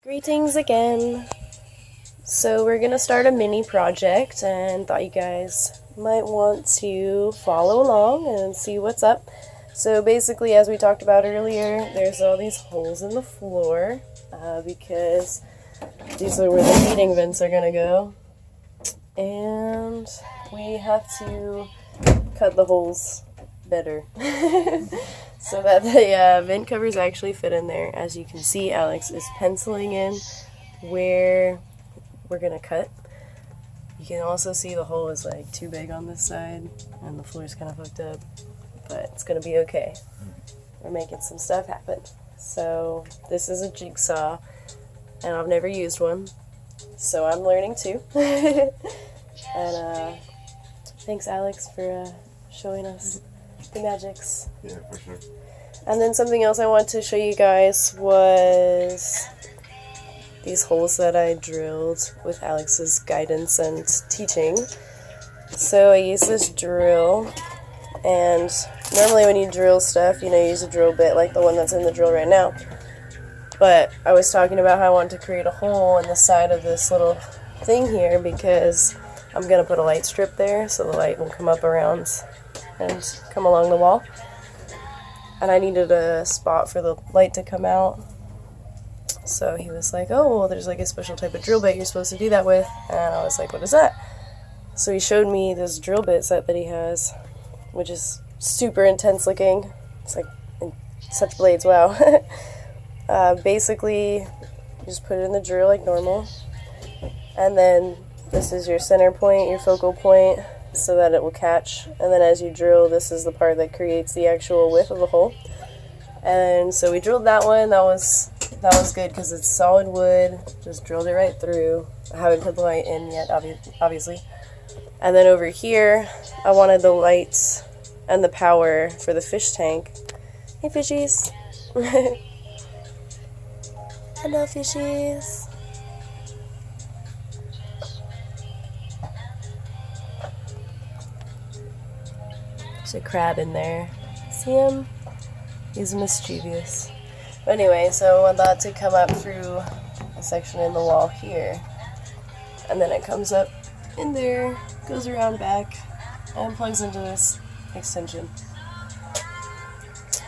Greetings again. So we're gonna start a mini project and thought you guys might want to follow along and see what's up. So basically, as we talked about earlier, there's all these holes in the floor because these are where the heating vents are gonna go. And we have to cut the holes better so that the vent covers actually fit in there. As you can see, Alex is penciling in where we're gonna cut. You can also see the hole is like too big on this side and the floor is kind of hooked up, but it's gonna be okay. We're making some stuff happen. So this is a jigsaw and I've never used one, so I'm learning too. And thanks Alex for showing us the magics. Yeah, for sure. And then something else I want to show you guys was these holes that I drilled with Alex's guidance and teaching. So I use this drill, and normally when you drill stuff, you use a drill bit like the one that's in the drill right now. But I was talking about how I wanted to create a hole in the side of this little thing here because I'm going to put a light strip there so the light will come up around and come along the wall. And I needed a spot for the light to come out. So he was like, oh, well, there's like a special type of drill bit you're supposed to do that with. And I was like, what is that? So he showed me this drill bit set that he has, which is super intense looking. It's like such blades, wow. Basically, you just put it in the drill like normal. And then this is your center point, your focal point, so that it will catch. And then as you drill, this is the part that creates the actual width of the hole. And so we drilled that one. That was good because it's solid wood. Just drilled it right through. I haven't put the light in yet, obviously. And then over here, I wanted the lights and the power for the fish tank. Hey, fishies. Hello, fishies. There's a crab in there. See him? He's mischievous. But anyway, so I want that to come up through a section in the wall here. And then it comes up in there, goes around back, and plugs into this extension.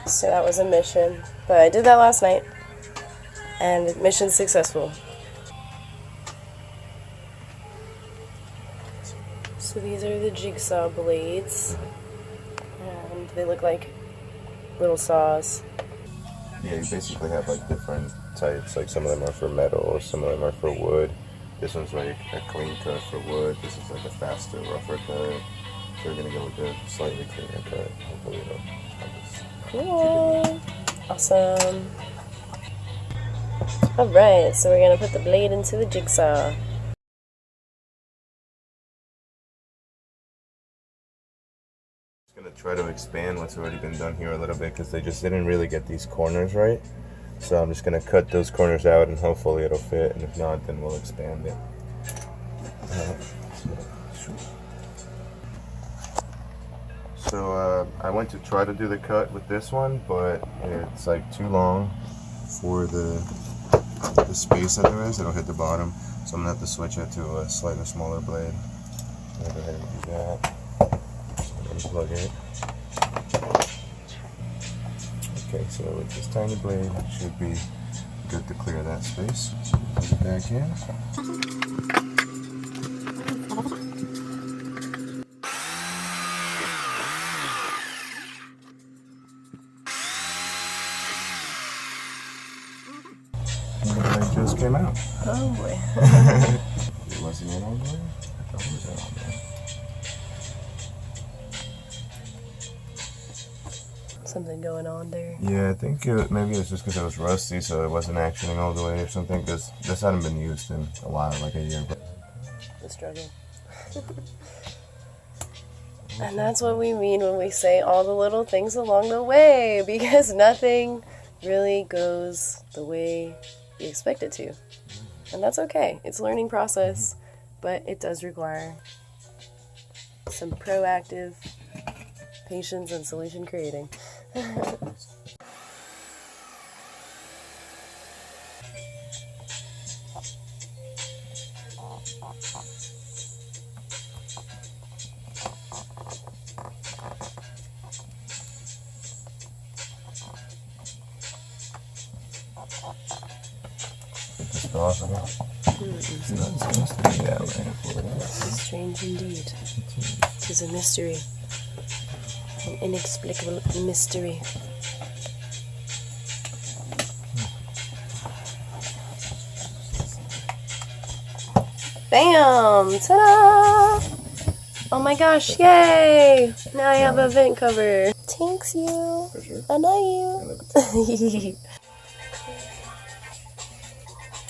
So that was a mission. But I did that last night. And mission successful. So these are the jigsaw blades. And they look like little saws. Yeah, you basically have like different types. Like some of them are for metal, some of them are for wood. This one's like a clean cut for wood. This is like a faster, rougher cut. So we're gonna go with the slightly cleaner cut. Hopefully it'll help us. Cool. Awesome. Alright, so we're gonna put the blade into the jigsaw. Gonna try to expand what's already been done here a little bit because they just didn't really get these corners right. So I'm just gonna cut those corners out and hopefully it'll fit, and if not, then we'll expand it. So I went to try to do the cut with this one, but it's like too long for the space that there is. It'll hit the bottom, so I'm gonna have to switch it to a slightly smaller blade. I'll go ahead and do that. Unplug it. Okay, so with this tiny blade, it should be good to clear that space. So put it back in. And the blade just came out. Oh boy. It wasn't in all the way? I thought it was in all the way. Something going on there. Yeah, I think maybe it's just because it was rusty, so it wasn't actioning all the way or something, because this hadn't been used in a while, like a year. The struggle. And that's what we mean when we say all the little things along the way, because nothing really goes the way you expect it to. And that's okay. It's a learning process, but it does require some proactive patience and solution creating. awesome. It's not supposed to be that way. It's strange indeed. It is a mystery. An inexplicable mystery. Bam! Ta-da! Oh my gosh, yay! Now I have a vent cover. Thanks you. For sure. I know you.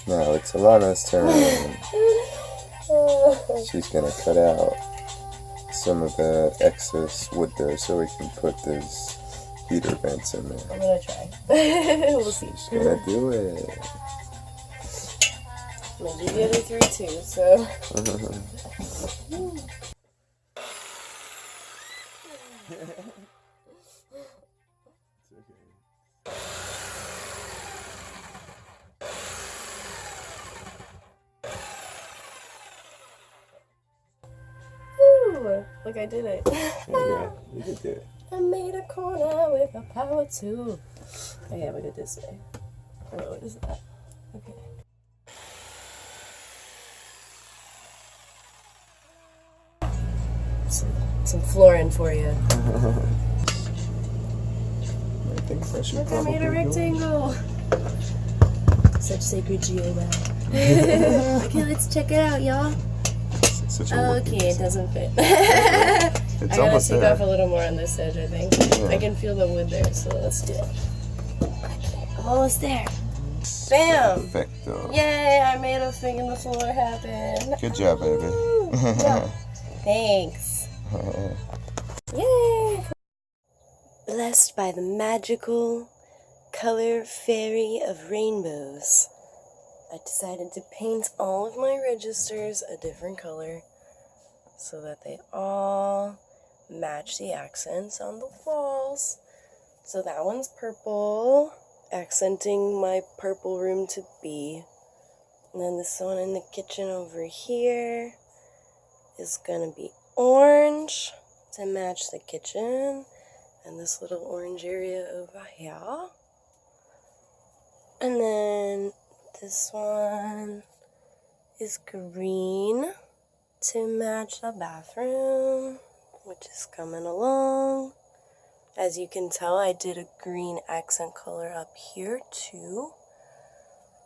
Now it's Alana's turn. She's gonna cut out some of the excess wood there so we can put these heater vents in there. I'm gonna try. We'll see. She's gonna do it. I'm gonna do the other three too, so. Ooh, look, I did it. There you go. You did do it. I made a corner with a power tool. Okay, we go this way. Oh, what is that? Okay. Some flooring for you. I think I should Look, I probably made a do it. rectangle. Such sacred geometry. Okay, let's check it out, y'all. It's such a working Okay, it doesn't fit. It's I gotta almost take there. off a little more on this edge, I think. Yeah. I can feel the wood there, so let's do it. I'm almost there. Bam! Perfecto. Yay, I made a thing in the floor happen. Good job, baby. Yeah. Thanks. Yay! Blessed by the magical color fairy of rainbows, I decided to paint all of my registers a different color so that they all match the accents on the walls. So that one's purple, accenting my purple room to be. And then this one in the kitchen over here is gonna be orange to match the kitchen. And this little orange area over here. And then this one is green to match the bathroom, which is coming along. As you can tell, I did a green accent color up here too.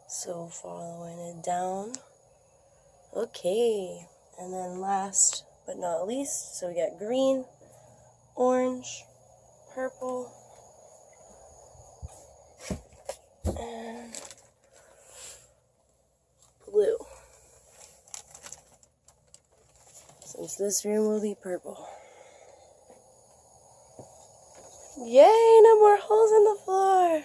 So following it down. Okay, and then last but not least, so we got green, orange, purple, and blue. Since this room will be purple. Yay, no more holes in the floor.